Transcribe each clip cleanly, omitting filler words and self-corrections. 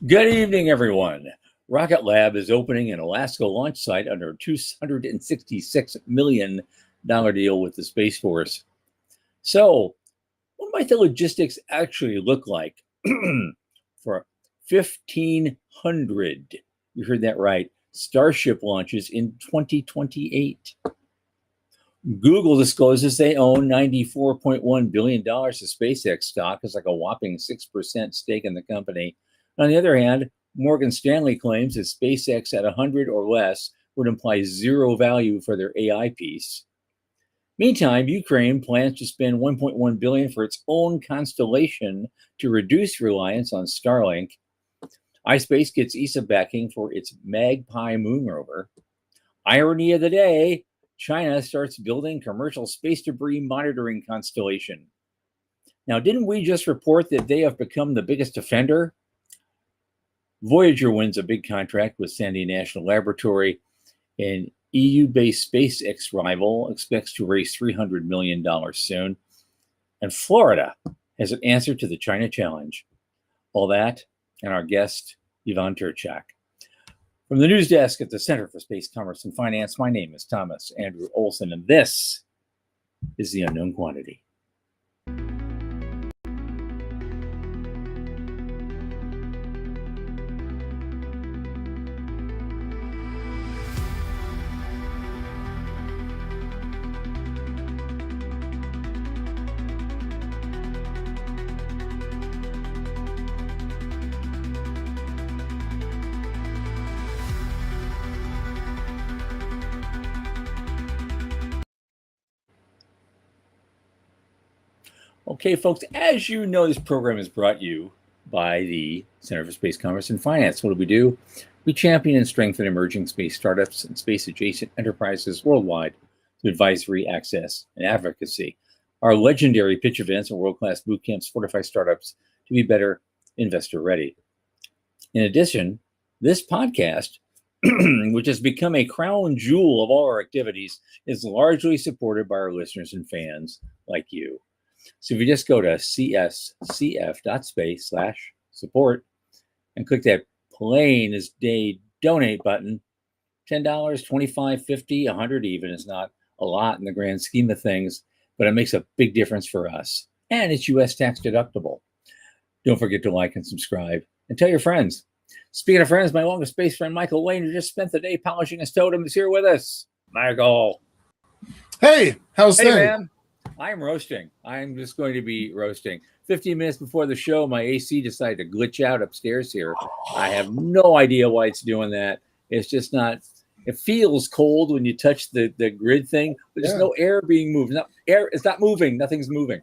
Good evening, everyone. Rocket Lab is opening an Alaska launch site under a $266 million deal with the Space Force. So, what might the logistics actually look like for 1,500, you heard that right, Starship launches in 2028? Google discloses they own $94.1 billion of SpaceX stock. It's like a whopping 6% stake in the company. On the other hand, Morgan Stanley claims that SpaceX at 100 or less would imply zero value for their AI piece. Meantime, Ukraine plans to spend $1.1 billion for its own constellation to reduce reliance on Starlink. iSpace gets ESA backing for its Magpie moon rover. Irony of the day, China starts building commercial space debris monitoring constellation. Now, didn't we just report that they have become the biggest offender? Voyager wins a big contract with Sandy National Laboratory. An EU-based SpaceX rival expects to raise $300 million soon. And Florida has an answer to the China challenge. All that and our guest, Yvonne Turchak. From the news desk at the Center for Space Commerce and Finance, my name is Thomas Andrew Olson, and this is The Unknown Quantity. Okay, folks, as you know, this program is brought you by the Center for Space Commerce and Finance. What do? We champion and strengthen emerging space startups and space-adjacent enterprises worldwide through advisory, access, and advocacy. Our legendary pitch events and world-class boot camps fortify startups to be better investor-ready. In addition, this podcast, which has become a crown jewel of all our activities, is largely supported by our listeners and fans like you. So if you just go to cscf.space/support and click that plain as day donate button, $10, $25, $50, $100 even is not a lot in the grand scheme of things, but it makes a big difference for us. And it's US tax deductible. Don't forget to like and subscribe and tell your friends. Speaking of friends, my longest space friend, Michael Lane, who just spent the day polishing his totem, is here with us. Michael. Hey, how's things? Man. I'm roasting. I'm just going to be roasting. 15 minutes before the show, my AC decided to glitch out upstairs here. I have no idea why it's doing that. It's just not, it feels cold when you touch the grid thing, but there's no air being moved. It's not moving. Nothing's moving.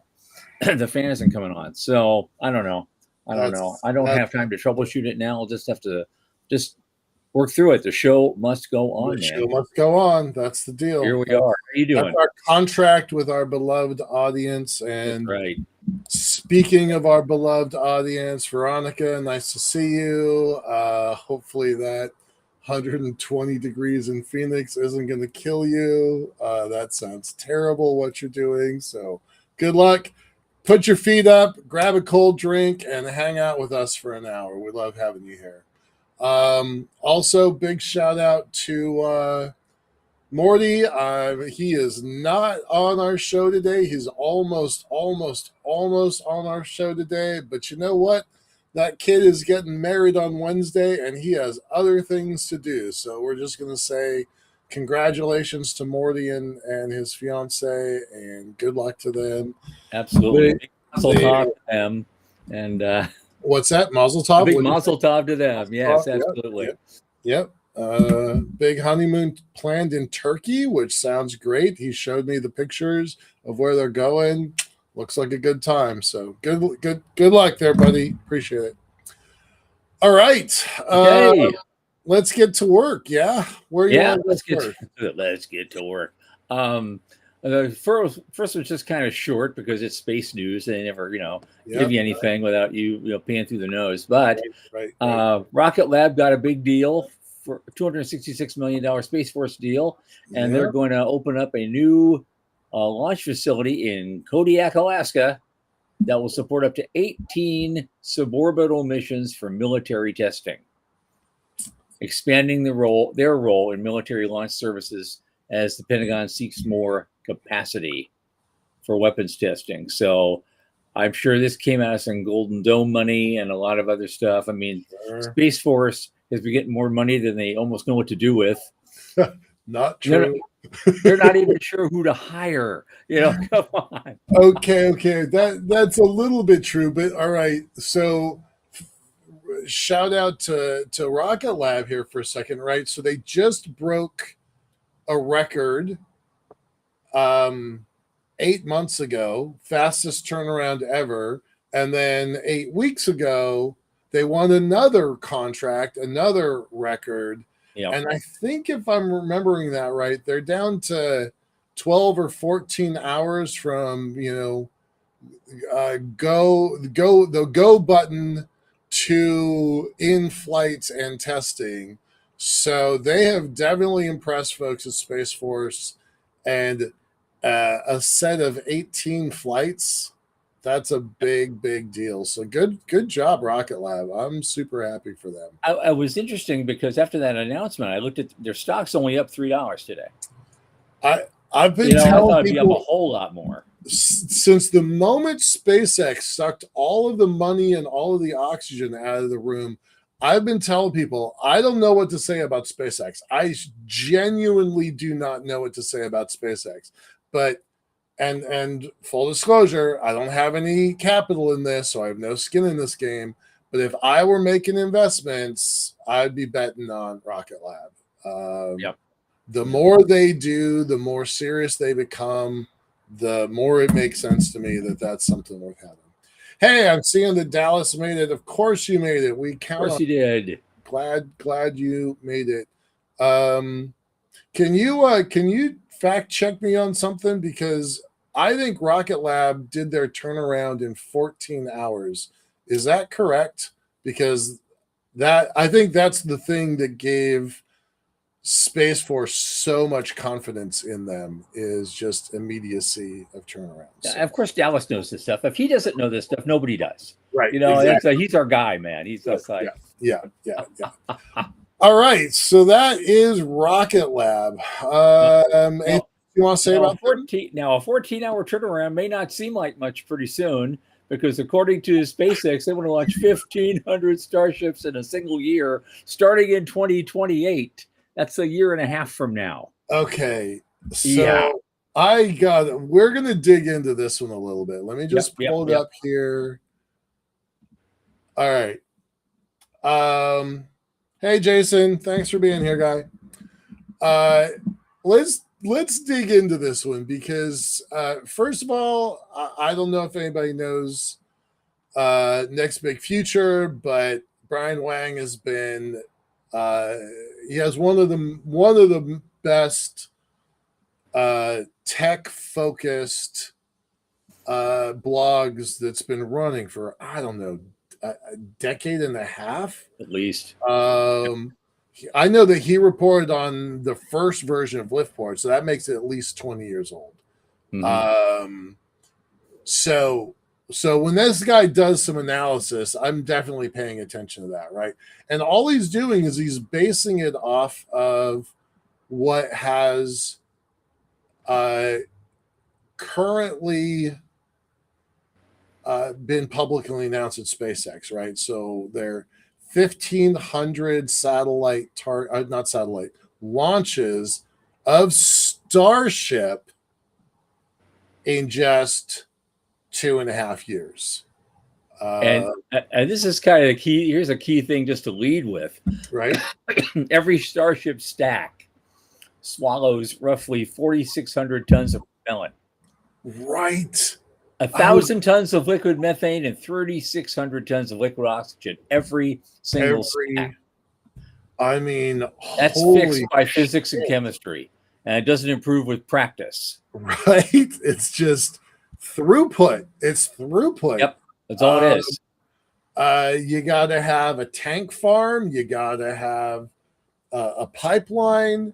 The fan isn't coming on. So I don't know. I don't have time to troubleshoot it now. I'll just have to work through it. The show must go on. The show must go on. That's the deal. Here we are. How are you doing? That's our contract with our beloved audience. And right. Speaking of our beloved audience, Veronica, nice to see you. Hopefully that 120 degrees in Phoenix isn't going to kill you. That sounds terrible what you're doing. So good luck. Put your feet up, grab a cold drink, and hang out with us for an hour. We love having you here. Also, big shout out to Morty. He is not on our show today. He's almost on our show today. But you know what? That kid is getting married on Wednesday, and he has other things to do. So we're just going to say congratulations to Morty and his fiance, and good luck to them. Absolutely. Mazel tov to them. And what's that? Mazel tov? Big mazel tov to them. Yes, absolutely. Yep. Big honeymoon planned in Turkey, which sounds great. He showed me the pictures of where they're going. Looks like a good time. So good luck there, buddy. Appreciate it. All right. Okay. Let's get to work. Yeah. Let's get to work. The first was just kind of short because it's space news. They never, give you anything without you paying through the nose. But right. Rocket Lab got a big deal for $266 million Space Force deal, and they're going to open up a new launch facility in Kodiak, Alaska. that will support up to 18 suborbital missions for military testing, expanding their role in military launch services as the Pentagon seeks more capacity for weapons testing. So I'm sure this came out of some Golden Dome money and a lot of other stuff. I mean, Space Force has been getting more money than they almost know what to do with. Not true. They're not even sure who to hire. Come on. Okay. That's a little bit true, but all right. So shout out to Rocket Lab here for a second, right? So they just broke a record 8 months ago, fastest turnaround ever. And then 8 weeks ago, they won another contract, another record. Yep. And I think if I'm remembering that right, they're down to 12 or 14 hours from, the go button to in flights and testing. So they have definitely impressed folks at Space Force, and a set of 18 flights. That's a big deal. So good job, Rocket Lab. I'm super happy for them. I was interesting because after that announcement, I looked at their stock's only up $3 today. I've been telling people it'd be up a whole lot more since the moment SpaceX sucked all of the money and all of the oxygen out of the room. I've been telling people I don't know what to say about SpaceX. I genuinely do not know what to say about SpaceX. But and full disclosure, I don't have any capital in this, so I have no skin in this game. But if I were making investments, I'd be betting on Rocket Lab. Yep. The more they do, the more serious they become, the more it makes sense to me that that's something worth having. Hey, I'm seeing that Dallas made it. Of course you made it. We count. Of course you did. Glad you made it. Can you fact check me on something, because I think Rocket Lab did their turnaround in 14 hours. Is that correct? Because I think that's the thing that gave Space Force so much confidence in them, is just immediacy of turnaround. So. Of course, Dallas knows this stuff. If he doesn't know this stuff, nobody does. Right. Exactly. He's our guy, man. He's just like, yeah. All right, so that is Rocket Lab. Anything you want to say about 14? Now, a 14-hour turnaround may not seem like much pretty soon, because according to SpaceX, they want to launch 1,500 Starships in a single year, starting in 2028. That's a year and a half from now. Okay, so we're gonna dig into this one a little bit. Let me just pull it up here. All right. Hey, Jason, thanks for being here, guy. Let's dig into this one, because first of all, I don't know if anybody knows Next Big Future, but Brian Wang has been he has one of the best tech focused blogs that's been running for, I don't know, a decade and a half at least. I know that he reported on the first version of Liftport, so that makes it at least 20 years old. Mm-hmm. So when this guy does some analysis, I'm definitely paying attention to that, right? And all he's doing is he's basing it off of what has currently been publicly announced at SpaceX, right? So they're 1,500 launches of Starship in just 2.5 years. And this is kind of the key. Here's a key thing just to lead with. Right. Every Starship stack swallows roughly 4,600 tons of propellant. Right. 1,000 tons of liquid methane and 3,600 tons of liquid oxygen. Every single stack. I mean, that's fixed by physics and chemistry, and it doesn't improve with practice. Right. It's just throughput. It's throughput. Yep. That's all it is. You got to have a tank farm. You got to have a pipeline.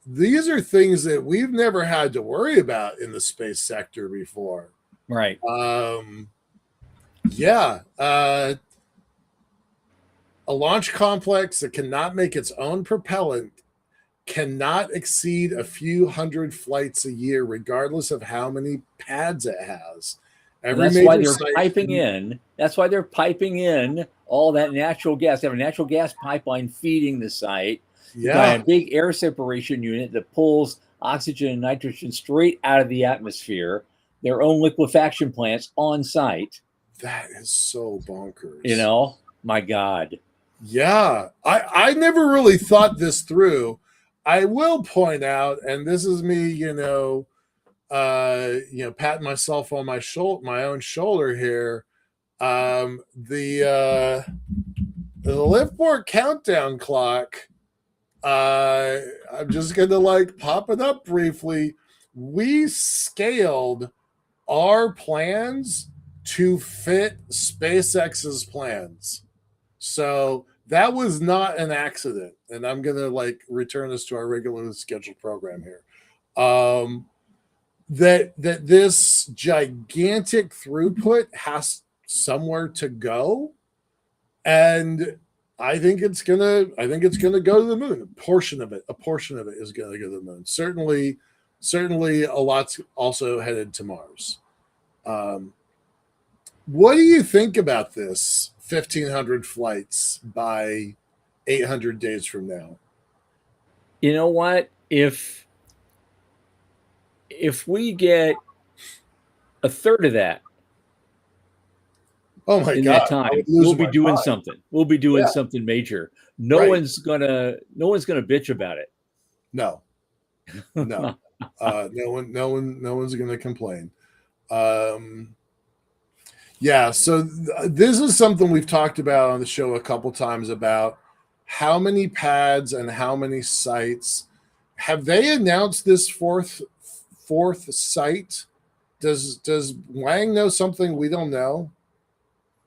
These are things that we've never had to worry about in the space sector before. Right. Yeah. A launch complex that cannot make its own propellant cannot exceed a few hundred flights a year, regardless of how many pads it has. And Every that's why major they're site. piping in. That's why they're piping in all that natural gas. They have a natural gas pipeline feeding the site. You've got a big air separation unit that pulls oxygen and nitrogen straight out of the atmosphere. Their own liquefaction plants on site. That is so bonkers. You know, my God. Yeah, I never really thought this through. I will point out, and this is me, patting myself on my own shoulder here. The Liftport countdown clock. I'm just gonna pop it up briefly. We scaled our plans to fit SpaceX's plans. So that was not an accident. And I'm going to return us to our regularly scheduled program here. That this gigantic throughput has somewhere to go. And I think it's gonna go to the moon. A portion of it is gonna go to the moon. Certainly a lot's also headed to Mars. What do you think about this 1,500 flights by 800 days from now? You know what? If we get a third of that, oh my God, that time, we'll be doing something. We'll be doing something major. No one's gonna bitch about it. No. No one's gonna complain. Yeah, so this is something we've talked about on the show a couple times about how many pads and how many sites. Have they announced this fourth site? Does Wang know something we don't know?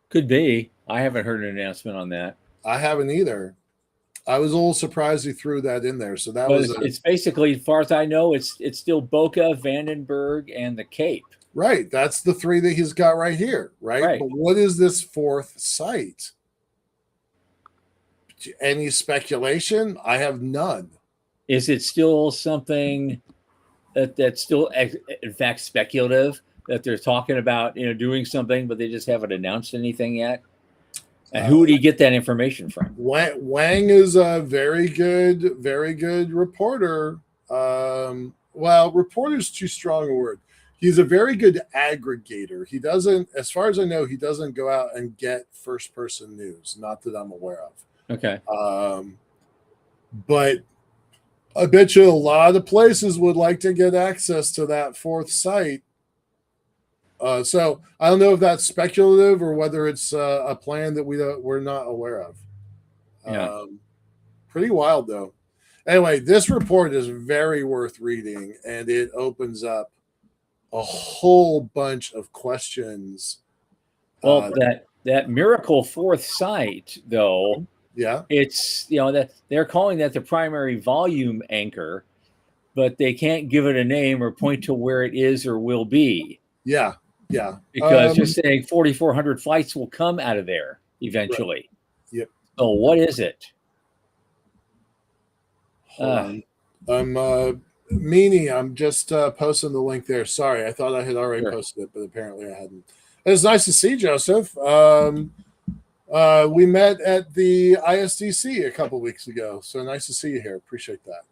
Could be. I haven't heard an announcement on that. I haven't either. I was a little surprised he threw that in there. So that it's basically, as far as I know, it's still Boca, Vandenberg, and the Cape. Right. That's the three that he's got right here. Right. But what is this fourth site? Any speculation? I have none. Is it still something that's still, in fact, speculative, that they're talking about, doing something, but they just haven't announced anything yet? And who would he get that information from? Wang is a very good reporter. Well, reporter's too strong a word. He's a very good aggregator. He doesn't, as far as I know, he doesn't go out and get first-person news. Not that I'm aware of. Okay. But I bet you a lot of places would like to get access to that fourth site. So I don't know if that's speculative or whether it's a plan that we're not aware of. Yeah. Pretty wild, though. Anyway, this report is very worth reading, and it opens up a whole bunch of questions. Well, that miracle fourth site, though, yeah, it's that they're calling that the primary volume anchor, but they can't give it a name or point to where it is or will be. Yeah. Because just saying 4,400 flights will come out of there eventually. Right. Yep. So what is it? Meanie, I'm just posting the link there. Sorry, I thought I had already posted it, but apparently I hadn't. It's nice to see Joseph. We met at the ISDC a couple weeks ago, so nice to see you here. Appreciate that.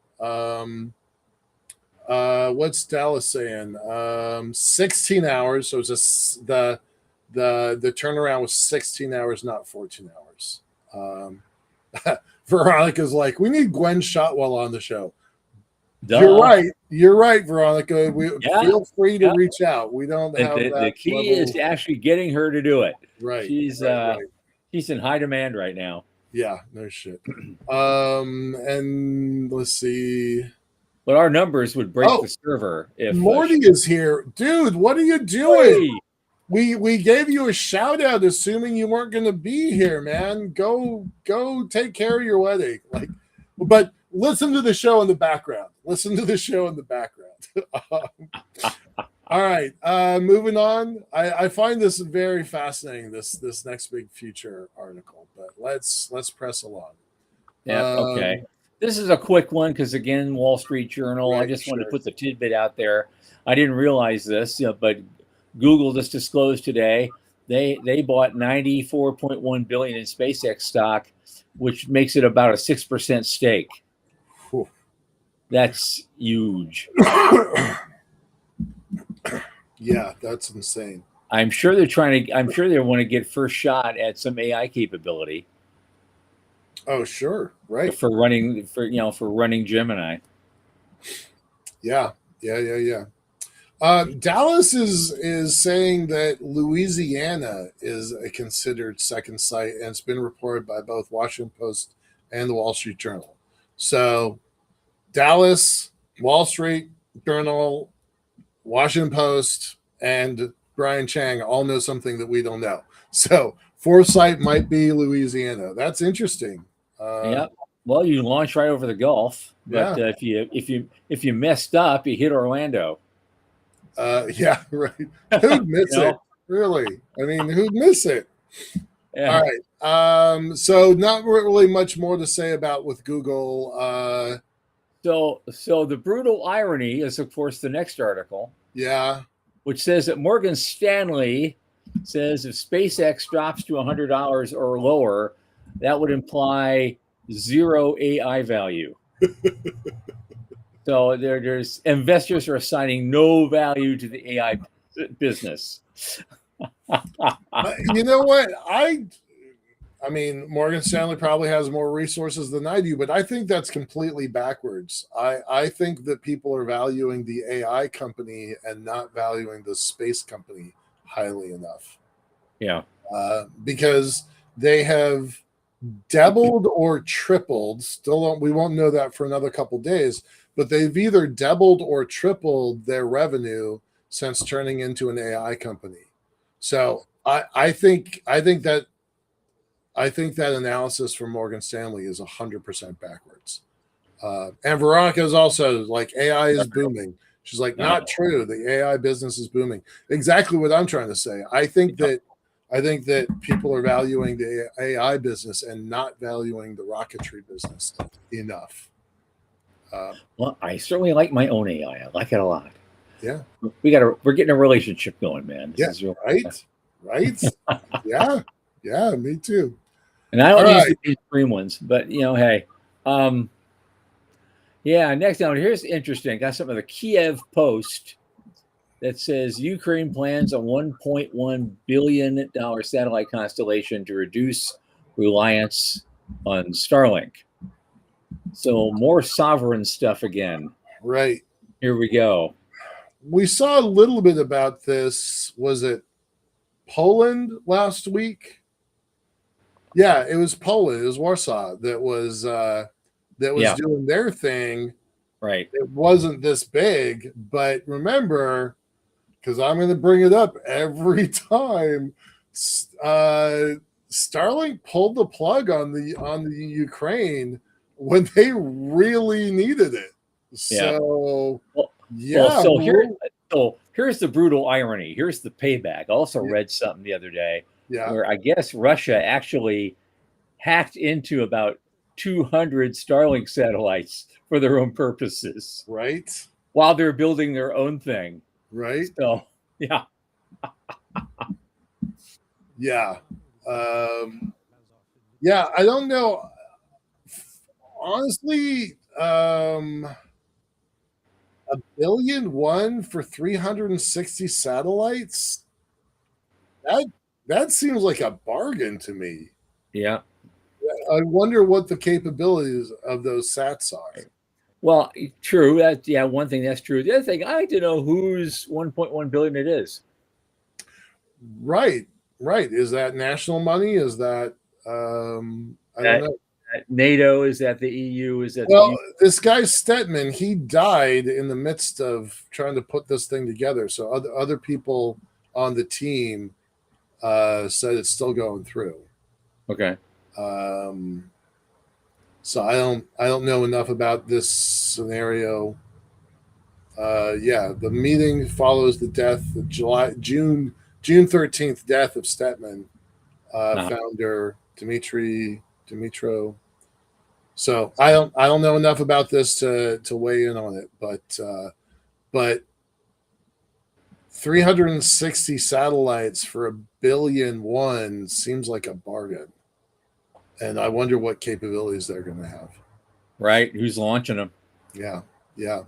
What's Dallas saying? 16 hours. So it's the turnaround was 16 hours, not 14 hours. Veronica's like, we need Gwen Shotwell on the show. Duh. You're right, Veronica. Feel free to reach out. We don't have that. The key is actually getting her to do it. Right. She's in high demand right now. Yeah, no shit. And let's see. But our numbers would break the server if Morty is here. Dude, what are you doing? We gave you a shout out assuming you weren't going to be here, man. Go take care of your wedding. But listen to the show in the background. All right, moving on. I find this very fascinating. This next big future article, but let's press along. Yeah. Okay. This is a quick one because again, Wall Street Journal. I Right, just wanted to sure. put the tidbit out there. I didn't realize this, but Google just disclosed today they bought 94.1 billion in SpaceX stock, which makes it about a 6% stake. Whew. That's huge. Yeah, that's insane. I'm sure they're trying to. I'm sure they want to get first shot at some AI capability Oh, sure. Right. for running Gemini. Yeah. Yeah. Dallas is saying that Louisiana is a considered second site, and it's been reported by both Washington Post and the Wall Street Journal. So Dallas, Wall Street Journal, Washington Post, and Brian Chang all know something that we don't know. So fourth site might be Louisiana. That's interesting. Yeah. Well, you launch right over the Gulf, but Yeah. if you messed up, you hit Orlando. Yeah, right. Who'd miss it? Really? I mean, who'd miss it? Yeah. All right. So not really much more to say about with Google. So the brutal irony is, of course, the next article, Yeah. which says that Morgan Stanley says if SpaceX drops to $100 or lower, that would imply zero AI value. So there's investors are assigning no value to the AI business. You know what? I mean, Morgan Stanley probably has more resources than I do, but I think that's completely backwards. I think that people are valuing the AI company and not valuing the space company highly enough. Yeah. Because they have doubled or tripled. We won't know that for another couple days, but they've either doubled or tripled their revenue since turning into an AI company. So I think that analysis from Morgan Stanley is 100% backwards. And Veronica is also like, AI is booming. She's like, not true. The AI business is booming. Exactly what I'm trying to say. I think that people are valuing the AI business and not valuing the rocketry business enough. Well, I certainly like my own AI. I like it a lot. Yeah. We're getting a relationship going, man. This is real. Right. Yeah. Me too. And I don't use the mainstream ones, but hey. Yeah, next down here's interesting. Got some of the Kiev Post that says Ukraine plans a $1.1 billion satellite constellation to reduce reliance on Starlink. So more sovereign stuff again. Right. Here we go. We saw a little bit about this. Was it Poland last week? Yeah, it was Poland. It was Warsaw that was doing their thing. Right. It wasn't this big, but remember, because I'm going to bring it up every time, Starlink pulled the plug on the Ukraine when they really needed it. So here's the brutal irony. Here's the payback. I also read something the other day where I guess Russia actually hacked into about 200 Starlink satellites for their own purposes. Right. While they're building their own thing. Right. So, yeah. Yeah. Yeah, I don't know. Honestly, $1.1 billion for 360 satellites. That seems like a bargain to me. Yeah. I wonder what the capabilities of those sats are. Well, true. One thing that's true. The other thing, I like to know whose 1.1 billion it is. Right. Is that national money? Is that I don't know. NATO? Is that the EU? Is that this guy Stetman? He died in the midst of trying to put this thing together. So other people on the team said it's still going through. Okay. So I don't know enough about this scenario Yeah, the meeting follows the death of June 13th death of Stetman Uh, founder Dimitro. So I don't know enough about this to weigh in on it, but 360 satellites for $1.1 billion seems like a bargain, and I wonder what capabilities they're going to have. right? Who's launching them? Yeah, yeah,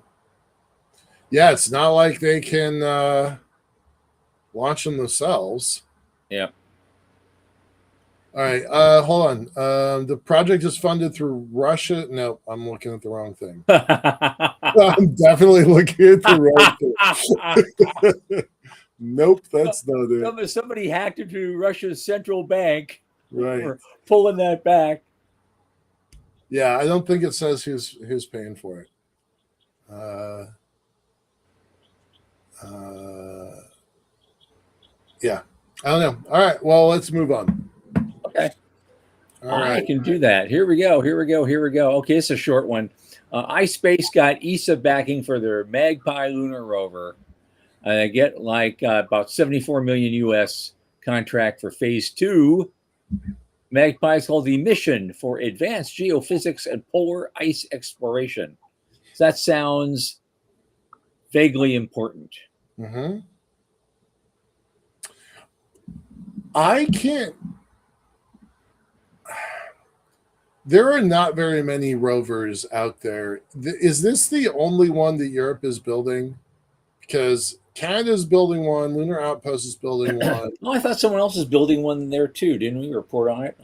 yeah. It's not like they can launch them themselves. Yeah. All right, hold on. The project is funded through Russia. No, I'm looking at the wrong thing. I'm definitely looking at the wrong thing. Nope, that's not it. Somebody hacked into Russia's central bank. Right. We're pulling that back. Yeah, I don't think it says who's paying for it. Yeah, I don't know. All right, well, let's move on. Okay. All right. I can do that. Here we go. Okay, it's a short one. iSpace got ESA backing for their Magpie lunar rover. They get like about 74 million US contract for phase 2. Magpie is called the Mission for Advanced Geophysics and Polar Ice Exploration. So that sounds vaguely important. Mm-hmm. I can't. There are not very many rovers out there. Is this the only one that Europe is building? Because Canada's building one, Lunar Outpost is building one. Oh, I thought someone else was building one there too. Didn't we report on it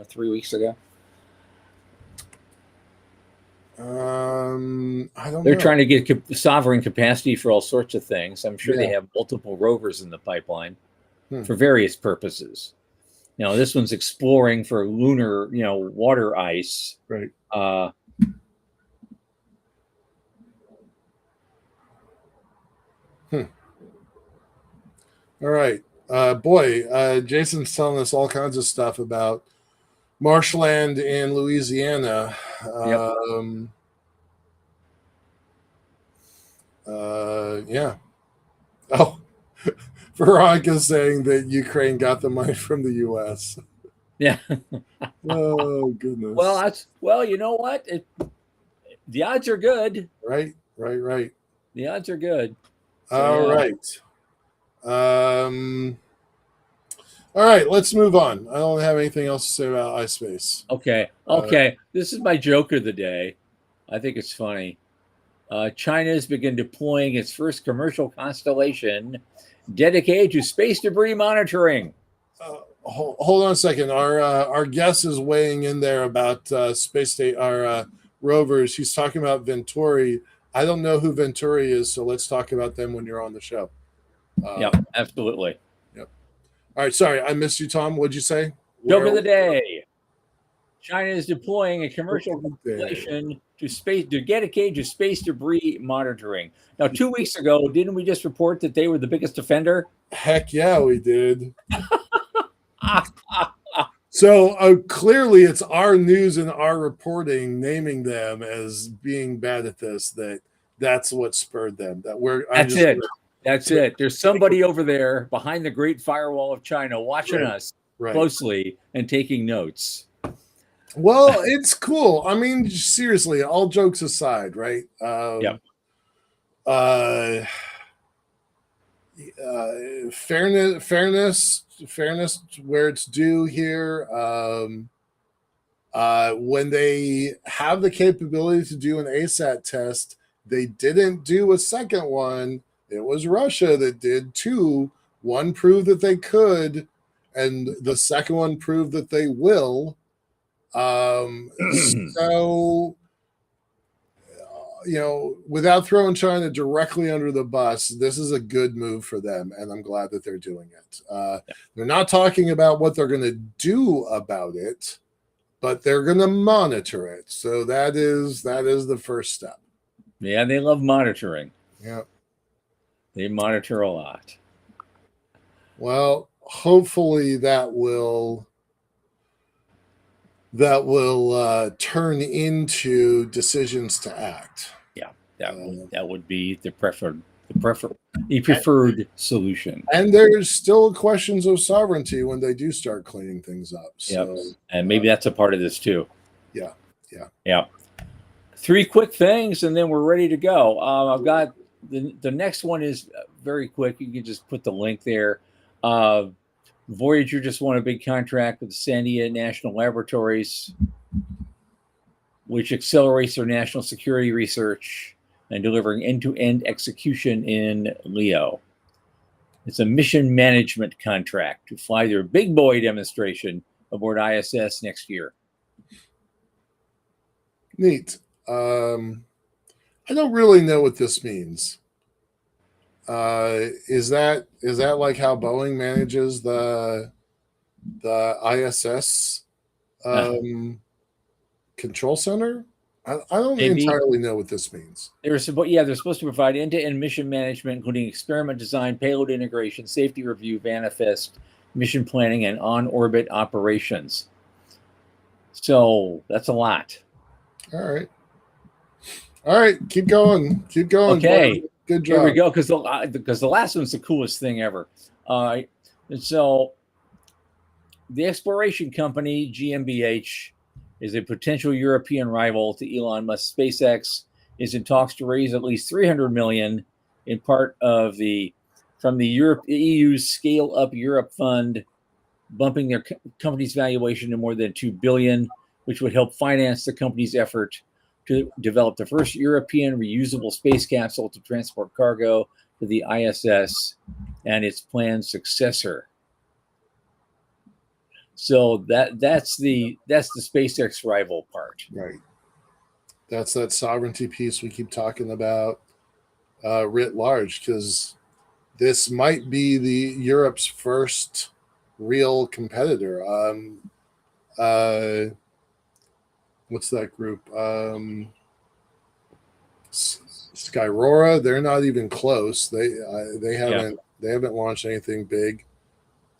3 weeks ago? I don't They're know. trying to get sovereign capacity for all sorts of things. I'm sure they Yeah. have multiple rovers in the pipeline Hmm. for various purposes. This one's exploring for lunar, water ice. Right. All right. Jason's telling us all kinds of stuff about marshland in Louisiana. Yep. Yeah. Oh, Veronica's saying that Ukraine got the money from the U.S. Yeah. Oh, goodness. Well, you know what? The odds are good. Right. The odds are good. All right. All right, let's move on. I don't have anything else to say about iSpace. Okay. This is my joke of the day. I think it's funny. China has begun deploying its first commercial constellation dedicated to space debris monitoring. Hold on a second. Our guest is weighing in there about space state, our rovers. He's talking about Venturi. I don't know who Venturi is, so let's talk about them when you're on the show. Yeah, absolutely. Yep. All right, sorry, I missed you, Tom. What'd you say? Joke of the day. China is deploying a commercial constellation to dedicated to space debris monitoring. Now, 2 weeks ago, didn't we just report that they were the biggest offender? Heck yeah, we did. So clearly, it's our news and our reporting naming them as being bad at this. That's what spurred them. That's it. There's somebody over there behind the Great Firewall of China watching us closely and taking notes. Well, it's cool. I mean, seriously, all jokes aside, right? Fairness where it's due here. When they have the capability to do an ASAT test, they didn't do a second one. It was Russia that did two. One proved that they could, and the second one proved that they will. So, without throwing China directly under the bus, this is a good move for them, and I'm glad that they're doing it. They're not talking about what they're going to do about it, but they're going to monitor it. So that is the first step. Yeah, they love monitoring. Yeah. They monitor a lot. Well, hopefully that will turn into decisions to act. Yeah. That would be the preferred solution. And there's still questions of sovereignty when they do start cleaning things up. So, Yep. And maybe that's a part of this too. Yeah. 3 quick things, and then we're ready to go. I've got the next one is very quick. You can just put the link there. Voyager just won a big contract with the Sandia National Laboratories, which accelerates their national security research and delivering end-to-end execution in LEO. It's a mission management contract to fly their big boy demonstration aboard ISS next year. Neat. I don't really know what this means. Is that like how Boeing manages the ISS control center? I don't entirely know what this means. They're supposed to provide end-to-end mission management, including experiment design, payload integration, safety review, manifest, mission planning, and on-orbit operations. So that's a lot. All right. Keep going. Okay. Good job. Here we go, because the last one's the coolest thing ever. And so the exploration company GmbH is a potential European rival to Elon Musk. SpaceX is in talks to raise at least $300 million in part from the EU's Scale Up Europe Fund, bumping their company's valuation to more than $2 billion, which would help finance the company's effort to develop the first European reusable space capsule to transport cargo to the ISS and its planned successor. So that's the SpaceX rival part. Right. That's that sovereignty piece we keep talking about writ large, because this might be the Europe's first real competitor. What's that group? Skyrora. They're not even close. They haven't launched anything big.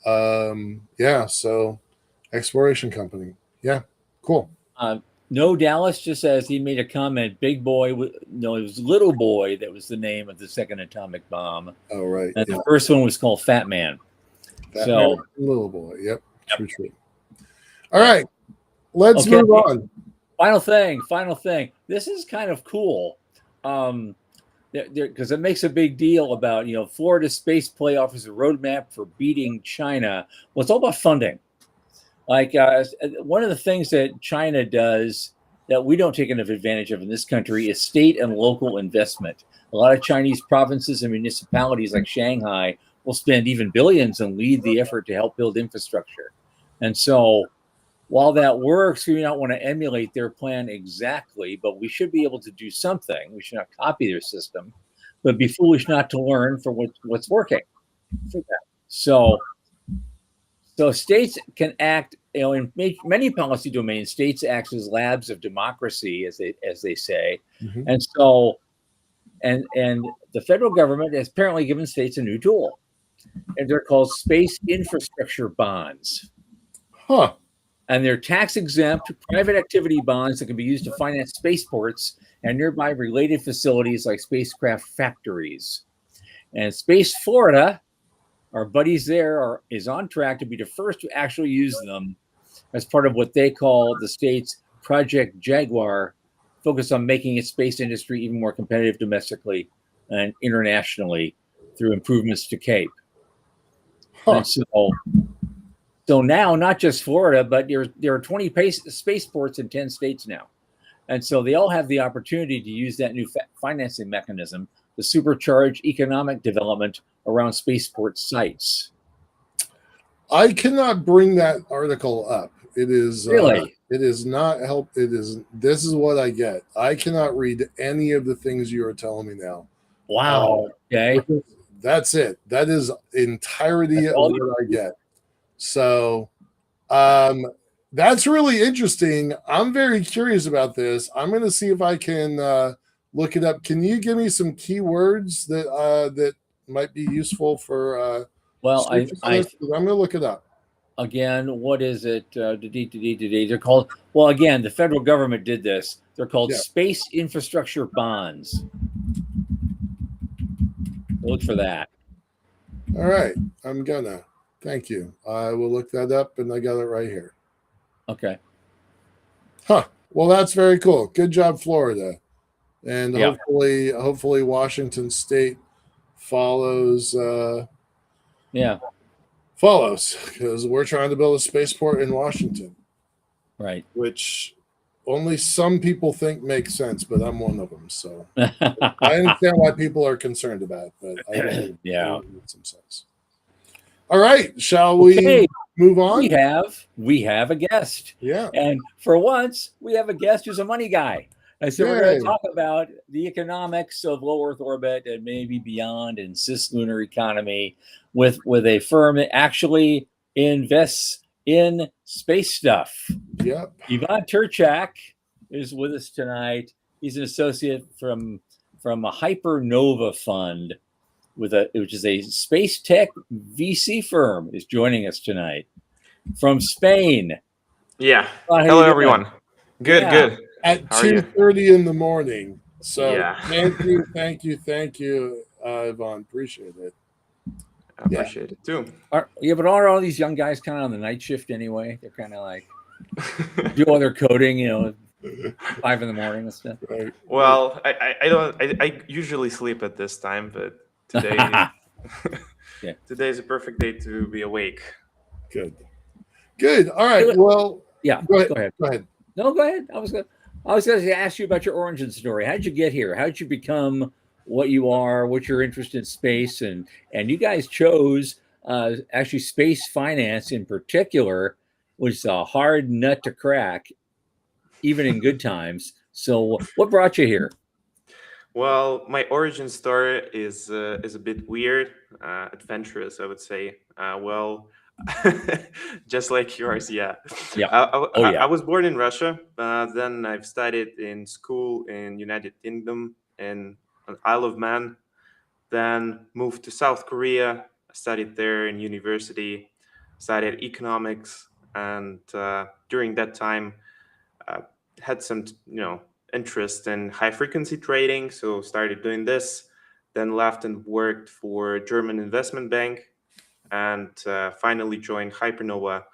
So exploration company. Yeah, cool. No Dallas just says he made a comment. Big boy, no, it was Little Boy that was the name of the second atomic bomb. Oh, right. And the first one was called Fat Man. Man, Little Boy. Yep. True. All right. Let's move on. Final thing. This is kind of cool. Because it makes a big deal about, Florida space play offers a roadmap for beating China. Well, it's all about funding. Like one of the things that China does that we don't take enough advantage of in this country is state and local investment. A lot of Chinese provinces and municipalities like Shanghai will spend even billions and lead the effort to help build infrastructure. And so while that works, we may not want to emulate their plan exactly, but we should be able to do something. We should not copy their system, but be foolish not to learn from what's working for that. So states can act, in many policy domains. States act as labs of democracy, as they say, and so, and the federal government has apparently given states a new tool, and they're called space infrastructure bonds. Huh. And they're tax-exempt private activity bonds that can be used to finance spaceports and nearby related facilities like spacecraft factories. And Space Florida, our buddies there, is on track to be the first to actually use them as part of what they call the state's Project Jaguar, focused on making its space industry even more competitive domestically and internationally through improvements to CAPE. And so now, not just Florida, but there are 20 spaceports in 10 states now. And so they all have the opportunity to use that new financing mechanism to supercharge economic development around spaceport sites. I cannot bring that article up. It is really. It is not help. This is what I get. I cannot read any of the things you are telling me now. Wow. Okay. That's it. That is entirety of what I get. So that's really interesting. I'm very curious about this. I'm going to see if I can look it up. Can you give me some keywords that might be useful for I'm going to look it up. Again, what is it? They're called, well, again, the federal government did this. They're called space infrastructure bonds. Look for that. All right. I'm gonna. Thank you. I will look that up, and I got it right here. Okay. Huh. Well, that's very cool. Good job, Florida. And Yeah. hopefully Washington State follows Yeah. because we're trying to build a spaceport in Washington, Right. which only some people think makes sense, but I'm one of them. So I understand why people are concerned about it, but I think Yeah. it makes some sense. All right, shall we move on? We have a guest. Yeah. And for once, we have a guest who's a money guy. And so we're going Yay. to talk about the economics of low Earth orbit and maybe beyond and cislunar economy with a firm that actually invests in space stuff. Yep. Ivan Turchak is with us tonight. He's an associate from a Hypernova fund which is a space tech VC firm, is joining us tonight from Spain. Yeah. How Hello, everyone. Good, good. At How are you? 2:30 in the morning. So Yeah. thank you, Ivan. Appreciate it. I appreciate it too. But are all these young guys kind of on the night shift anyway? They're kind of like do all their coding, 5 in the morning and stuff. Right. Well, I usually sleep at this time, but today today's a perfect day to be awake. Good. All right. Well, yeah. Go ahead. No, go ahead. I was going to ask you about your origin story. How did you get here? How did you become what you are? What's your interest in space? And you guys chose actually space finance in particular, which is a hard nut to crack, even in good times. So, what brought you here? Well, my origin story is a bit weird, adventurous, I would say. Just like yours, yeah. I was born in Russia. Then I've studied in school in United Kingdom in Isle of Man. Then moved to South Korea. I studied there in university. Studied economics, and during that time, had some interest in high frequency trading, so started doing this. Then left and worked for a German investment bank, and finally joined Hypernova,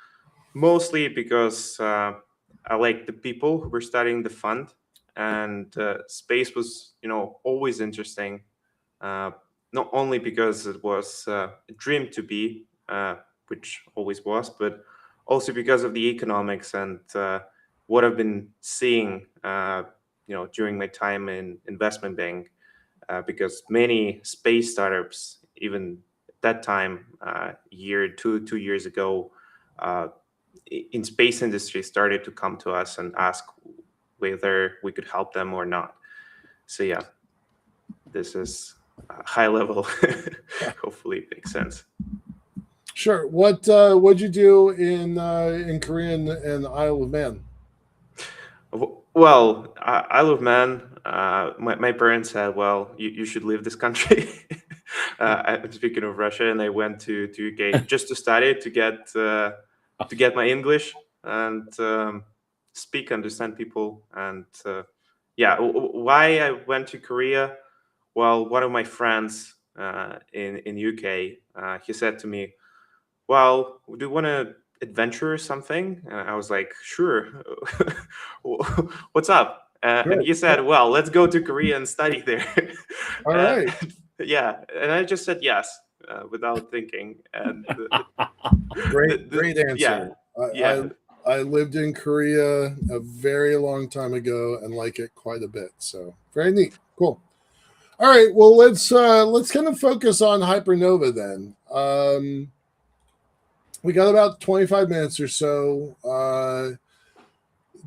mostly because I like the people who were studying the fund, and space was always interesting, not only because it was a dream to be, which always was, but also because of the economics and what I've been seeing during my time in investment bank, because many space startups, even at that time, two years ago, in space industry started to come to us and ask whether we could help them or not. So yeah, this is high level. Hopefully it makes sense. Sure. What'd you do in Korea and Isle of Man? Well, Isle of Man, my parents said, well, you should leave this country. Speaking of Russia, and I went to UK just to study, to get my English and speak, understand people. And why I went to Korea? Well, one of my friends in UK, he said to me, well, do you want to adventure or something? And I was like, sure. What's up? And he said, well, let's go to Korea and study there. All right. Yeah. And I just said yes without thinking. And great answer. Yeah. I lived in Korea a very long time ago and like it quite a bit. So very neat. Cool. All right. Well, let's kind of focus on Hypernova then. We got about 25 minutes or so.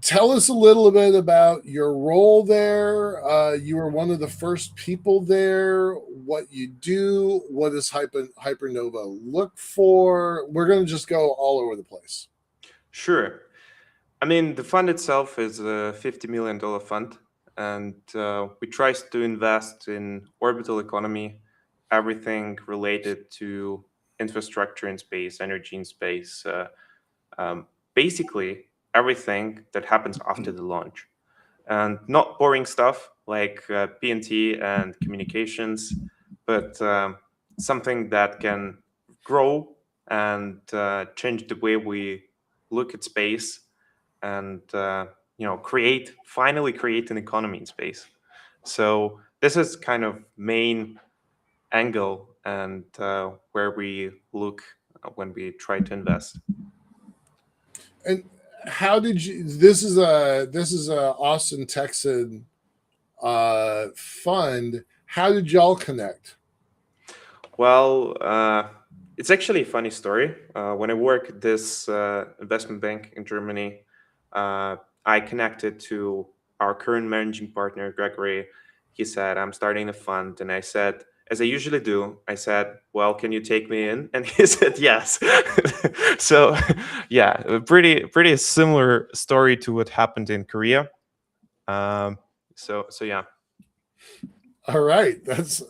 Tell us a little bit about your role there. You were one of the first people there. What you do? What does Hypernova look for? We're going to just go all over the place. Sure. I mean, the fund itself is a $50 million fund, and we try to invest in orbital economy, everything related to infrastructure in space, energy in space, basically everything that happens after the launch. And not boring stuff like PNT and communications, but something that can grow and change the way we look at space, and finally create an economy in space. So this is kind of main angle and where we look when we try to invest. And how did you? This is a Austin, Texas fund. How did y'all connect? Well, it's actually a funny story. When I work at this investment bank in Germany, I connected to our current managing partner, Gregory. He said, I'm starting a fund. And I said, as I usually do, I said, well, can you take me in? And he said, yes. So, yeah, pretty similar story to what happened in Korea. So yeah. All right. That's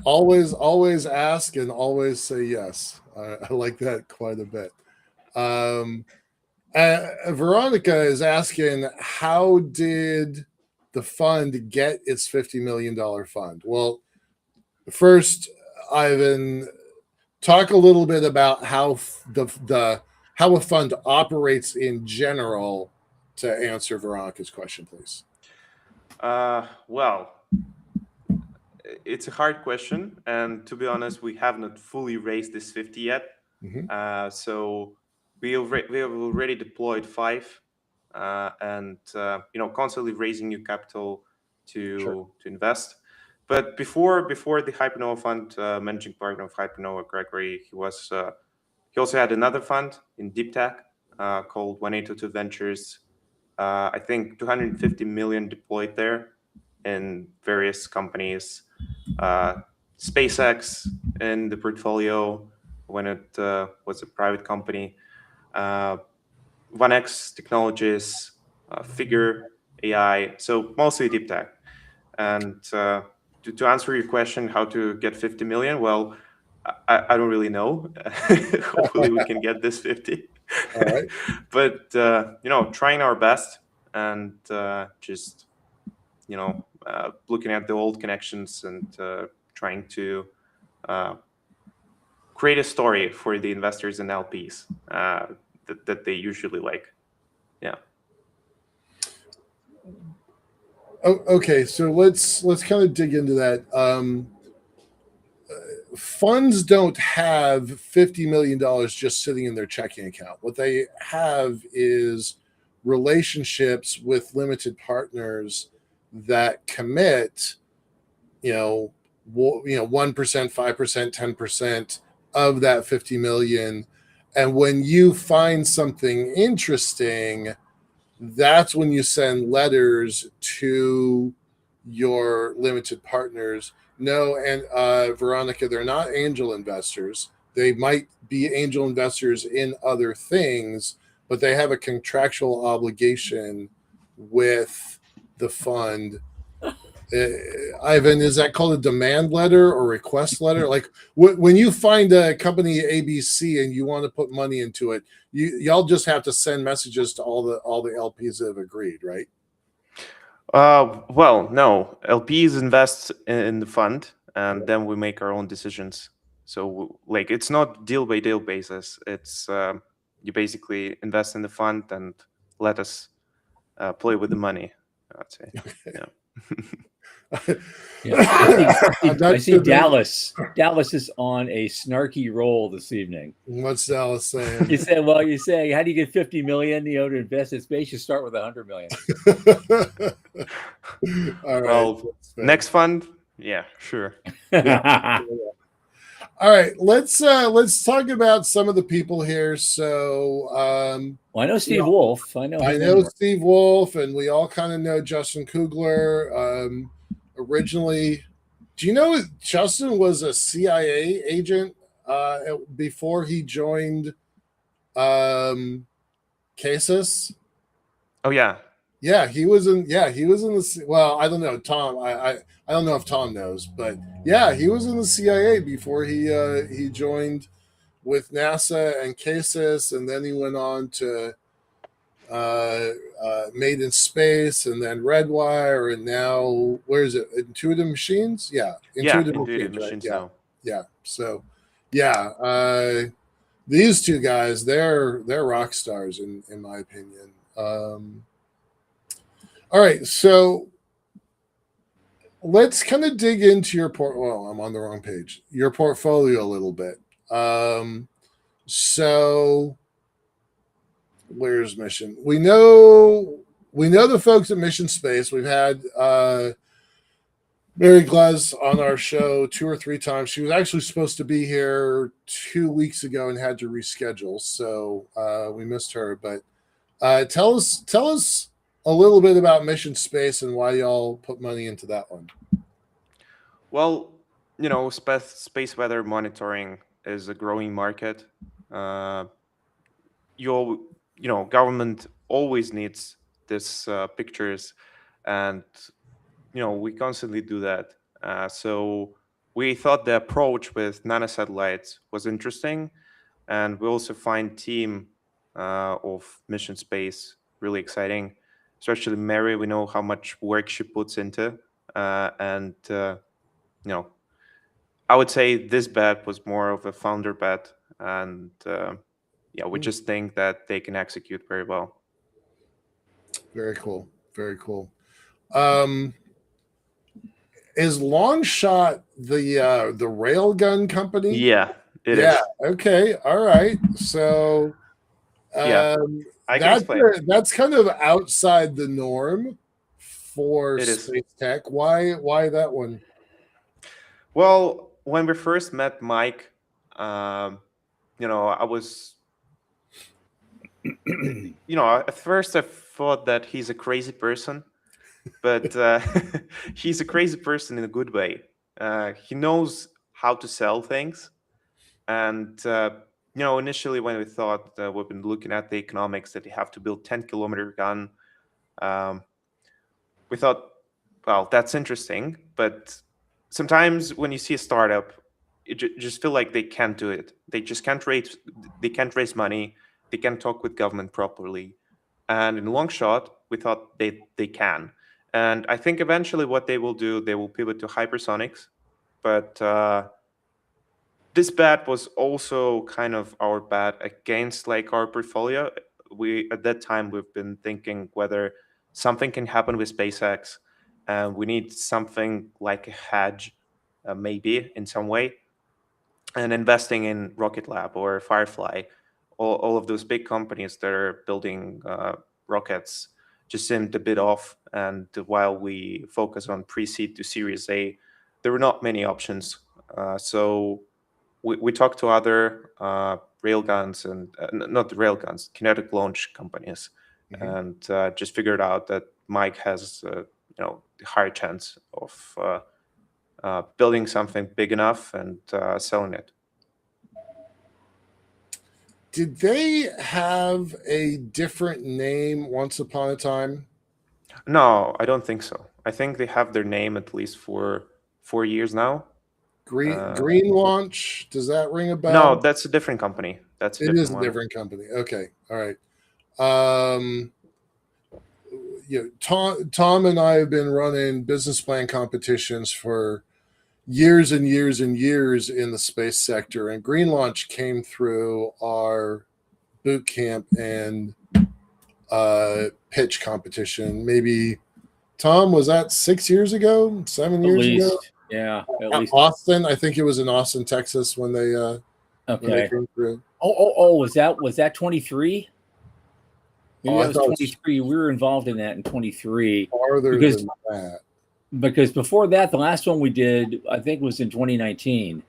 always ask and always say yes. I like that quite a bit. Veronica is asking, how did the fund get its $50 million fund? Well, first, Ivan, talk a little bit about how how a fund operates in general to answer Veronica's question, please. Well, it's a hard question, and to be honest, we have not fully raised this 50 yet. Mm-hmm. So we have already deployed 5, and constantly raising new capital to invest. But before the Hypernova fund, managing partner of Hypernova, Gregory, he also had another fund in deep tech called 182 Ventures. I think 250 million deployed there in various companies. SpaceX in the portfolio when it was a private company. 1X Technologies, Figure AI, so mostly deep tech. And to answer your question, how to get 50 million? Well, I don't really know. Hopefully we can get this 50. All right. But trying our best and just looking at the old connections and trying to create a story for the investors and LPs that they usually like. Yeah. Okay, so let's kind of dig into that. Funds don't have $50 million just sitting in their checking account. What they have is relationships with limited partners that commit, 1%, 5%, 10% of that 50 million. And when you find something interesting, that's when you send letters to your limited partners. No, and Veronica, they're not angel investors. They might be angel investors in other things, but they have a contractual obligation with the fund. Ivan, is that called a demand letter or request letter? Like when you find a company ABC and you want to put money into it, y'all just have to send messages to all the LPs that have agreed, right? Well, no. LPs invest in the fund, and then we make our own decisions. So, like, it's not deal by deal basis. It's you basically invest in the fund and let us play with the money, I'd say. Yeah. I see Dallas. Dallas is on a snarky roll this evening. What's Dallas saying? You say, how do you get 50 million, to invest in space? You start with 100 million. All right. Well, next fund, yeah, sure. Yeah. All right, let's talk about some of the people here. So, I know Steve Wolf. I know Steve Wolf, and we all kind of know Justin Kugler. Originally, do you know Justin was a CIA agent before he joined Casus? Oh yeah. Yeah, he was in the. Well, I don't know, Tom. I don't know if Tom knows, but yeah, he was in the CIA before he joined with NASA and Casus, and then he went on to Made in Space, and then Redwire, and now where is it? Intuitive Machines? Yeah, Intuitive Machines, right? Machines Yeah, now. yeah. So, yeah, these two guys, they're rock stars in my opinion. All right, so let's kind of dig into your Well, I'm on the wrong page. Your portfolio a little bit. So where's Mission? We know the folks at Mission Space. We've had Mary Glaz on our show 2 or 3 times. She was actually supposed to be here 2 weeks ago and had to reschedule, so we missed her. But tell us a little bit about Mission Space and why y'all put money into that one. Well, space weather monitoring is a growing market. Government always needs this pictures, and we constantly do that. So we thought the approach with nanosatellites was interesting, and we also find team of Mission Space really exciting. Especially Mary, we know how much work she puts into, and I would say this bet was more of a founder bet, and we just think that they can execute very well. Very cool. Very cool. Is Longshot the railgun company? Yeah, it is. Okay. All right. So I can explain. That's kind of outside the norm for It space is. tech. Why that one? Well, when we first met Mike, I was, at first I thought that he's a crazy person, but he's a crazy person in a good way. He knows how to sell things. And, initially when we thought we've been looking at the economics that you have to build 10-kilometer gun, we thought, well, that's interesting. But sometimes when you see a startup, you just feel like they can't do it. They just can't raise money. They can't talk with government properly. And in Longshot, we thought they can. And I think eventually what they will do, they will pivot to hypersonics. But this bet was also kind of our bet against our portfolio. At that time we've been thinking whether something can happen with SpaceX, and we need something like a hedge, maybe in some way, and investing in Rocket Lab or Firefly, all of those big companies that are building rockets just seemed a bit off. And while we focus on pre-seed to Series A, there were not many options. So we talked to other railguns and not railguns, kinetic launch companies, and just figured out that Mike has the higher chance of building something big enough and selling it. Did they have a different name once upon a time? No, I don't think so. I think they have their name at least for 4 years now. Green Launch, does that ring a bell? No, that's a different company. It is a different company. Okay, all right. Tom and I have been running business plan competitions for years and years and years in the space sector, and Green Launch came through our boot camp and pitch competition. Maybe, Tom, was that 6 years ago, 7 years ago? Yeah, at least. Austin, I think it was in Austin, Texas, when they came through. Was that 23? Maybe that was 23. We were involved in that in 23. Farther than that. Because before that, the last one we did, I think, was in 2019.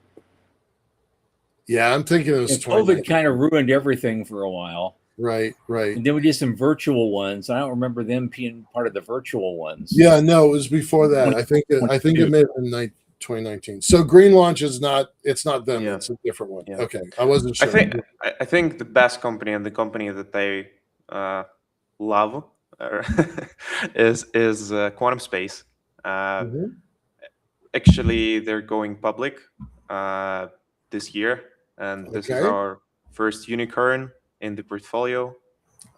Yeah, I'm thinking it was 2019. COVID kind of ruined everything for a while. Right. And then we did some virtual ones. I don't remember them being part of the virtual ones. Yeah, no, it was before that. I think it may have been 2019. So Green Launch is not. It's not them. Yeah. It's a different one. Yeah. Okay, I wasn't sure. I think the best company and the company that they love is Quantum Space. Actually, they're going public this year, and this is our first unicorn in the portfolio.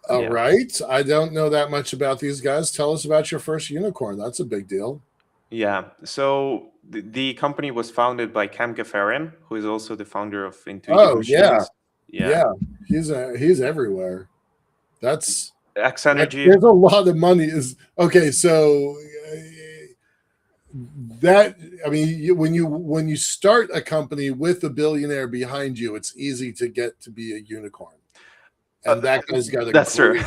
All right. I don't know that much about these guys. Tell us about your first unicorn. That's a big deal. Yeah. So the company was founded by Cam Gafarian, who is also the founder of Intuitive Machines. Yeah. He's everywhere. That's X Energy. There's a lot of money. Is okay. So that, I mean, when you start a company with a billionaire behind you, it's easy to get to be a unicorn. And that guy's got a That's true.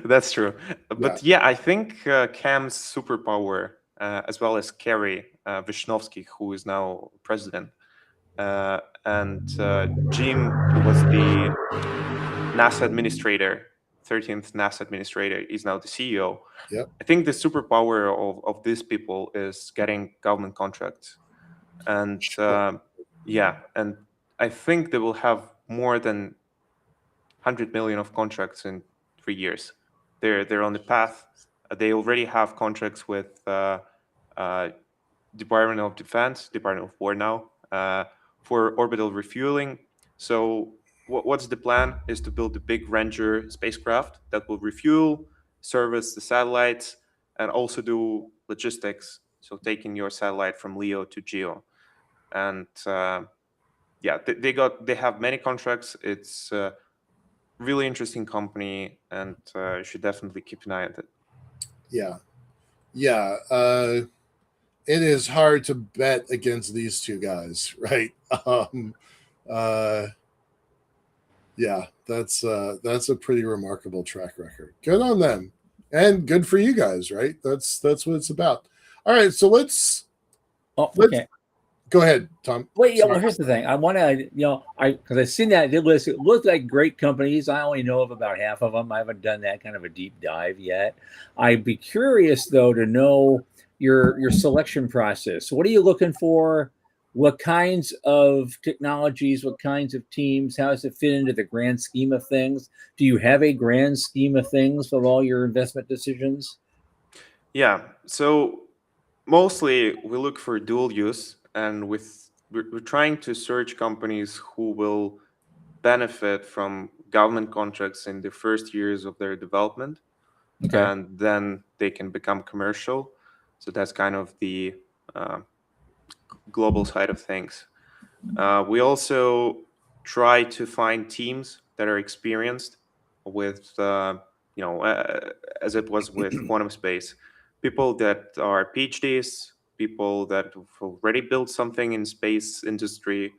That's true. But yeah, I think Cam's superpower, as well as Kerry Wisnowski, who is now president, and Jim, who was the NASA administrator, 13th NASA administrator, is now the CEO. Yep. I think the superpower of these people is getting government contracts. And and I think they will have more than 100 million of contracts in 3 years. They're on the path. They already have contracts with Department of Defense, Department of War now, for orbital refueling. So what's the plan is to build a big Ranger spacecraft that will refuel, service the satellites, and also do logistics. So taking your satellite from LEO to GEO. And they have many contracts. It's really interesting company, and you should definitely keep an eye on it. It is hard to bet against these two guys, right? That's a pretty remarkable track record. Good on them, and good for you guys, right? That's what it's about. All right, so let's go ahead, Tom. Wait, well, here's the thing. I want to, because I've seen that list. It looked like great companies. I only know of about half of them. I haven't done that kind of a deep dive yet. I'd be curious, though, to know your selection process. What are you looking for? What kinds of technologies? What kinds of teams? How does it fit into the grand scheme of things? Do you have a grand scheme of things of all your investment decisions? Yeah. So mostly we look for dual use. And we're trying to search companies who will benefit from government contracts in the first years of their development, and then they can become commercial. So that's kind of the global side of things. We also try to find teams that are experienced with, as it was with quantum space, people that are PhDs, people that have already built something in space industry.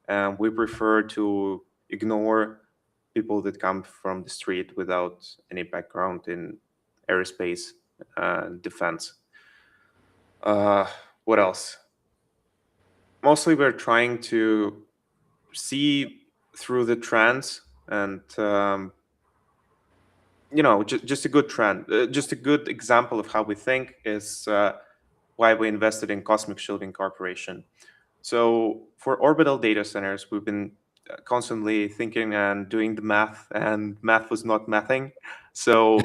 And we prefer to ignore people that come from the street without any background in aerospace and defense. What else? Mostly we're trying to see through the trends and just a good trend, just a good example of how we think is why we invested in Cosmic Shielding Corporation. So for orbital data centers, we've been constantly thinking and doing the math, and math was not mathing. So,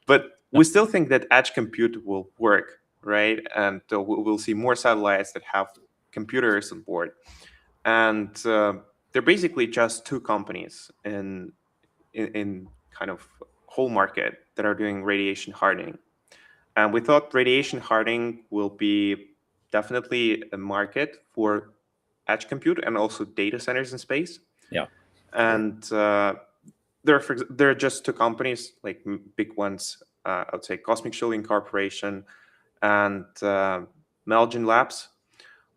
but we still think that edge compute will work, right? And we'll see more satellites that have computers on board. And they're basically just two companies in kind of whole market that are doing radiation hardening. And we thought radiation hardening will be definitely a market for edge compute and also data centers in space. Yeah. And there are just two companies, like big ones, I would say Cosmic Shielding Corporation and Melgen Labs.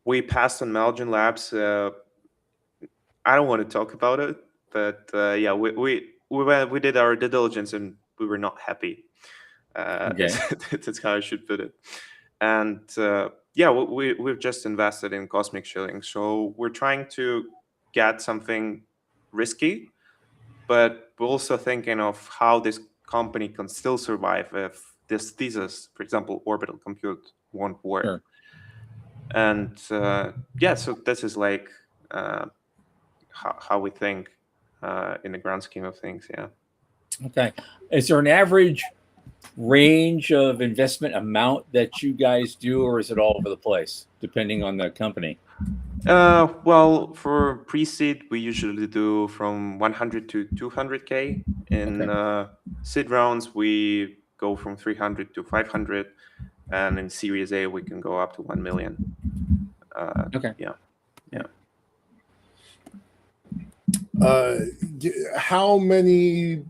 We passed on Melgen Labs. I don't want to talk about it, but we did our due diligence and we were not happy. That's how I should put it. And we've just invested in Cosmic Shielding, so we're trying to get something risky, but we're also thinking of how this company can still survive if this thesis, for example, orbital compute, won't work. Sure. And so this is like how we think in the grand scheme of things. Yeah. Okay. Is there an average range of investment amount that you guys do, or is it all over the place depending on the company? Well, for pre-seed, we usually do from 100 to 200K. In seed rounds, we go from 300 to 500, and in Series A, we can go up to 1 million. Okay. Yeah. How many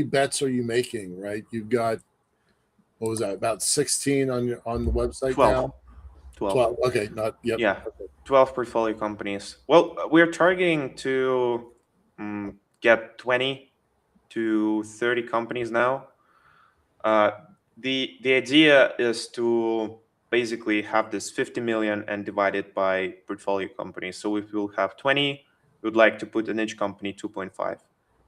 bets are you making? Right, you've got, what was that, about 16 on the website 12. now? 12. Okay, not yep. Yeah, Okay. 12 portfolio companies. Well, we're targeting to get 20 to 30 companies now. The idea is to basically have this 50 million and divide it by portfolio companies. So if we'll have 20, we would like to put in each company 2.5.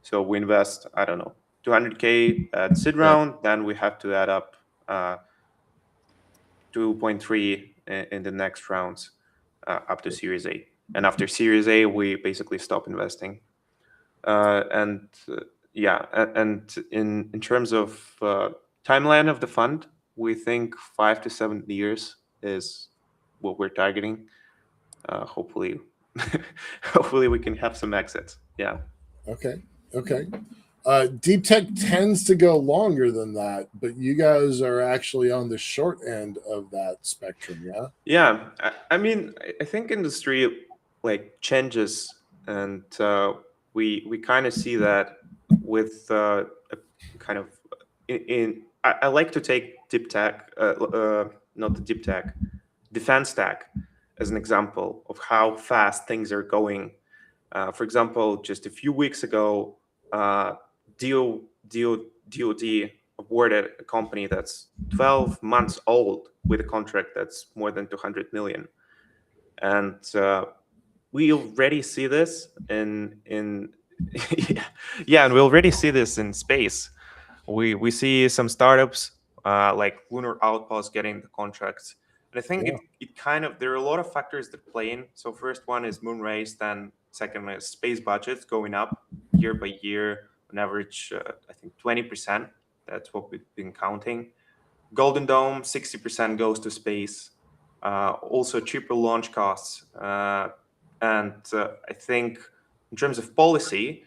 So we invest, I don't know, 200K at seed round, then we have to add up 2.3 in the next rounds up to Series A. And after Series A, we basically stop investing. And in terms of timeline of the fund, we think 5 to 7 years is what we're targeting. Hopefully, hopefully we can have some exits. Yeah. Okay. Deep tech tends to go longer than that, but you guys are actually on the short end of that spectrum, yeah? Yeah. I mean, I think industry like changes, and we kind of see that with a kind of I like to take deep tech, not the deep tech, defense tech as an example of how fast things are going. For example, just a few weeks ago, DoD awarded a company that's 12 months old with a contract that's more than 200 million. And we already see this in and we already see this in space. We see some startups like Lunar Outpost getting the contracts. And I think it kind of, there are a lot of factors that play in. So first one is moon race, then second is space budgets going up year by year on average, I think 20%. That's what we've been counting. Golden Dome, 60% goes to space. Also cheaper launch costs. And I think in terms of policy,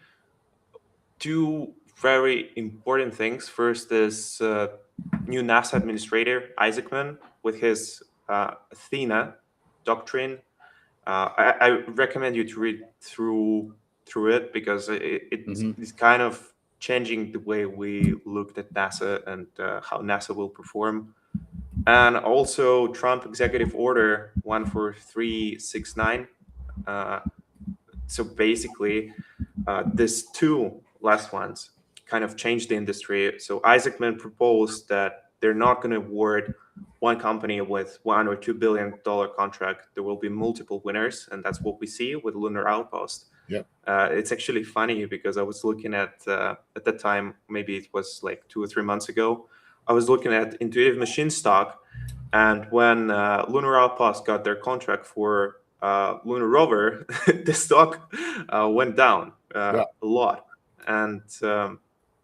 two very important things. First is new NASA administrator, Isaacman, with his Athena doctrine. I recommend you to read through it because it's kind of changing the way we looked at NASA and how NASA will perform. And also Trump Executive Order 14369. So basically, these two last ones kind of changed the industry. So Isaacman proposed that they're not going to award one company with $1 or $2 billion contract. There will be multiple winners, and that's what we see with Lunar Outpost. Yeah, it's actually funny because I was looking at that time, maybe it was like 2 or 3 months ago, I was looking at Intuitive Machine stock, and when Lunar Outpost got their contract for Lunar Rover, the stock went down a lot. And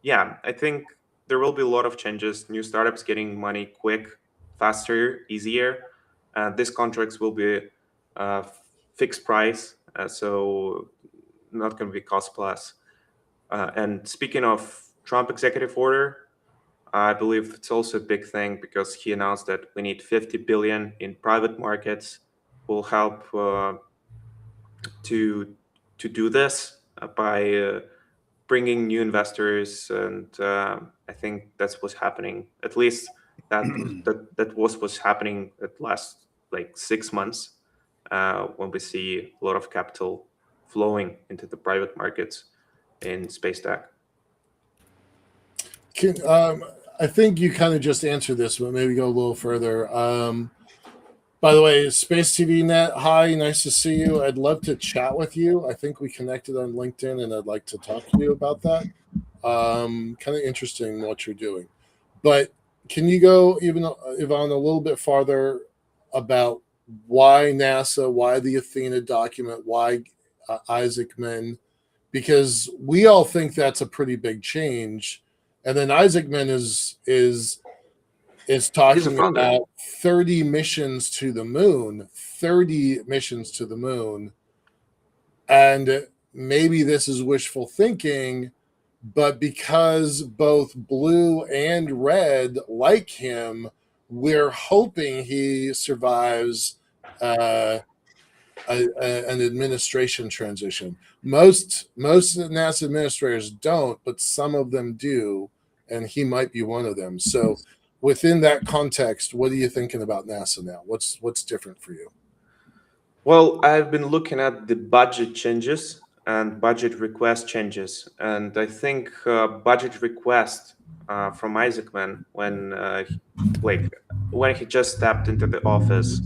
I think there will be a lot of changes, new startups getting money quick, faster, easier. These contracts will be fixed price, so not going to be cost plus. And speaking of Trump executive order, I believe it's also a big thing because he announced that we need 50 billion in private markets. Will help to do this by bringing new investors, and I think that's what's happening. At least that was what's happening at last like 6 months when we see a lot of capital flowing into the private markets in space tech. I think you kind of just answered this, but maybe go a little further. By the way, Space TV Net, hi, nice to see you. I'd love to chat with you. I think we connected on LinkedIn, and I'd like to talk to you about that. Kind of interesting what you're doing. But can you go, even Ivan, a little bit farther about why NASA, why the Athena document, why Isaacman? Because we all think that's a pretty big change. And then Isaacman is talking about 30 missions to the moon, 30 missions to the moon. And maybe this is wishful thinking, but because both blue and red like him, we're hoping he survives an administration transition. Most NASA administrators don't, but some of them do, and he might be one of them. So within that context, what are you thinking about NASA now? What's different for you? Well, I've been looking at the budget changes and budget request changes, and I think budget request from Isaacman when he just stepped into the office,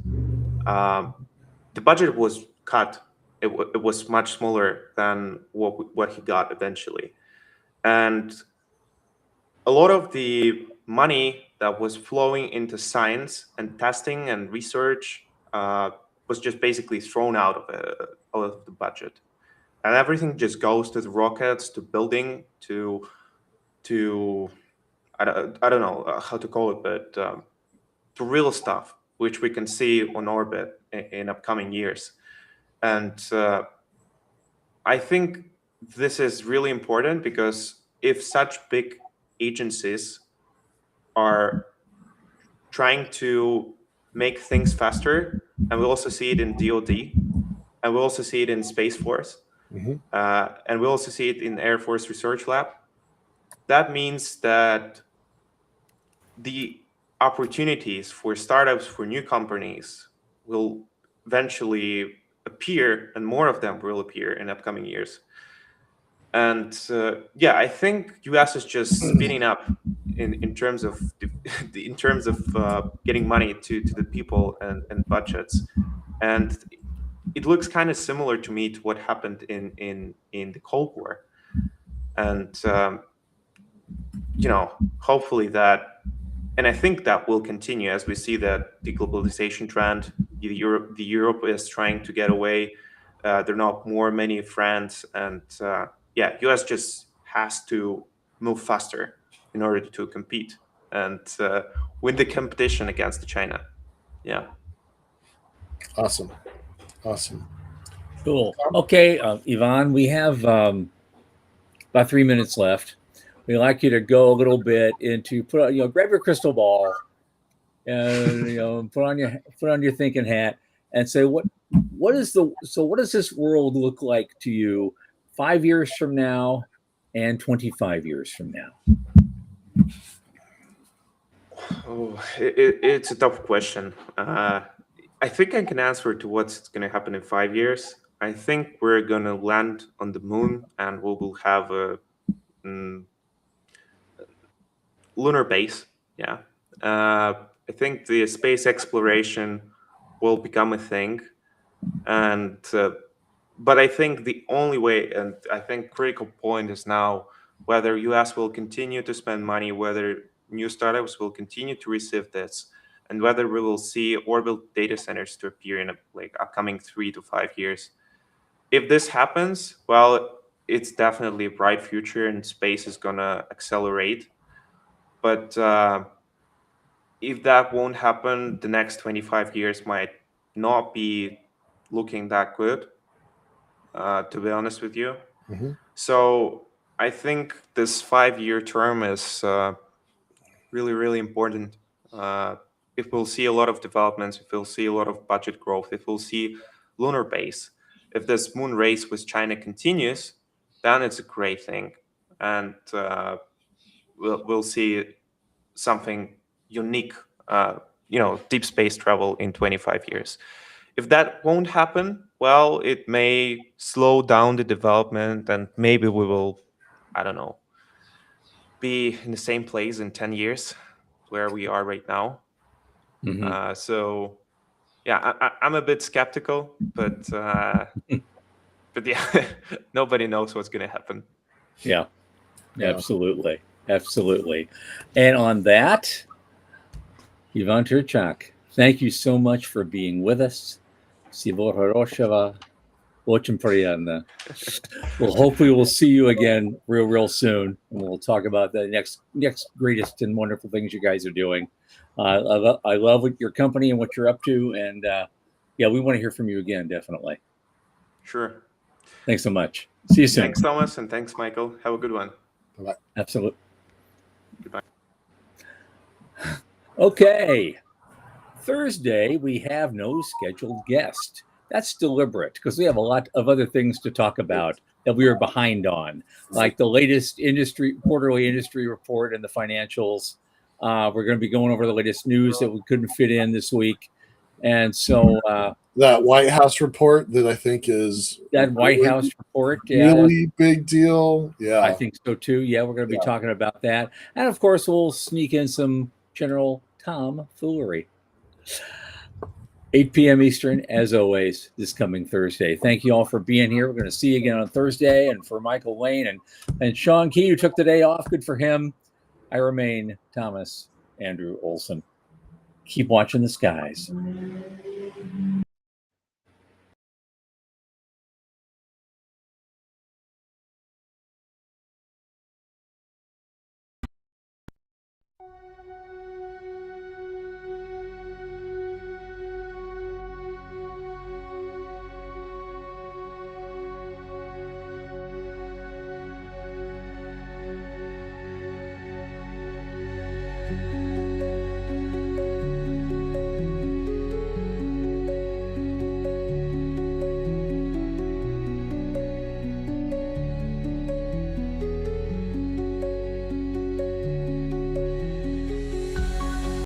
the budget was cut. It was much smaller than what he got eventually, and a lot of the money that was flowing into science and testing and research was just basically thrown out of the budget, and everything just goes to the rockets, to building, to I don't know how to call it, but to real stuff which we can see on orbit in upcoming years. And I think this is really important, because if such big agencies are trying to make things faster, and we also see it in DoD, and we also see it in Space Force, and we also see it in Air Force Research Lab, that means that the opportunities for startups, for new companies, will eventually appear, and more of them will appear in upcoming years. And I think US is just speeding up in terms of getting money to the people and budgets. And it looks kind of similar to me to what happened in the Cold War. And hopefully that, and I think that will continue as we see that the globalization trend, Europe is trying to get away. There are not many friends, and US just has to move faster in order to compete and win the competition against China. Yeah. Awesome. Cool. Okay, Ivan, we have about 3 minutes left. We'd like you to go a little bit into grab your crystal ball and put on your thinking hat and say what does this world look like to you 5 years from now and 25 years from now? Oh, it's a tough question. I think I can answer to what's going to happen in 5 years. I think we're going to land on the moon, and we will have a lunar base. Yeah. I think the space exploration will become a thing. And but I think the only way, and I think critical point is now whether US will continue to spend money, whether new startups will continue to receive this, and whether we will see orbital data centers to appear in upcoming 3 to 5 years. If this happens, well, it's definitely a bright future, and space is gonna accelerate. But if that won't happen, the next 25 years might not be looking that good, to be honest with you. So I think this 5-year term is really, really important. If we'll see a lot of developments, if we'll see a lot of budget growth, if we'll see lunar base, if this moon race with China continues, then it's a great thing. And we'll see something unique, deep space travel in 25 years. If that won't happen, well, it may slow down the development, and maybe we will, I don't know, be in the same place in 10 years where we are right now. So, yeah, I'm a bit skeptical, but yeah, nobody knows what's going to happen. Yeah, absolutely. And on that, Ivan Turchak, thank you so much for being with us. Всего хорошего. Watching pretty on the. Well, hopefully we'll see you again real soon, and we'll talk about the next greatest and wonderful things you guys are doing. I love what your company and what you're up to, and yeah, we want to hear from you again, definitely. Sure. Thanks so much. See you soon. Thanks, Thomas, and thanks, Michael. Have a good one. Bye-bye. Absolutely. Goodbye. Okay. Thursday, we have no scheduled guest. That's deliberate because we have a lot of other things to talk about that we are behind on, like the latest quarterly industry report and the financials. We're going to be going over the latest news that we couldn't fit in this week. And so that White House report that I think is that White House report, really big deal. Yeah, I think so too. Yeah, we're going to be talking about that. And of course, we'll sneak in some general tomfoolery. 8 p.m. Eastern, as always, this coming Thursday. Thank you all for being here. We're going to see you again on Thursday. And for Michael Lane and Sean Key, who took the day off, good for him. I remain Thomas Andrew Olson. Keep watching the skies.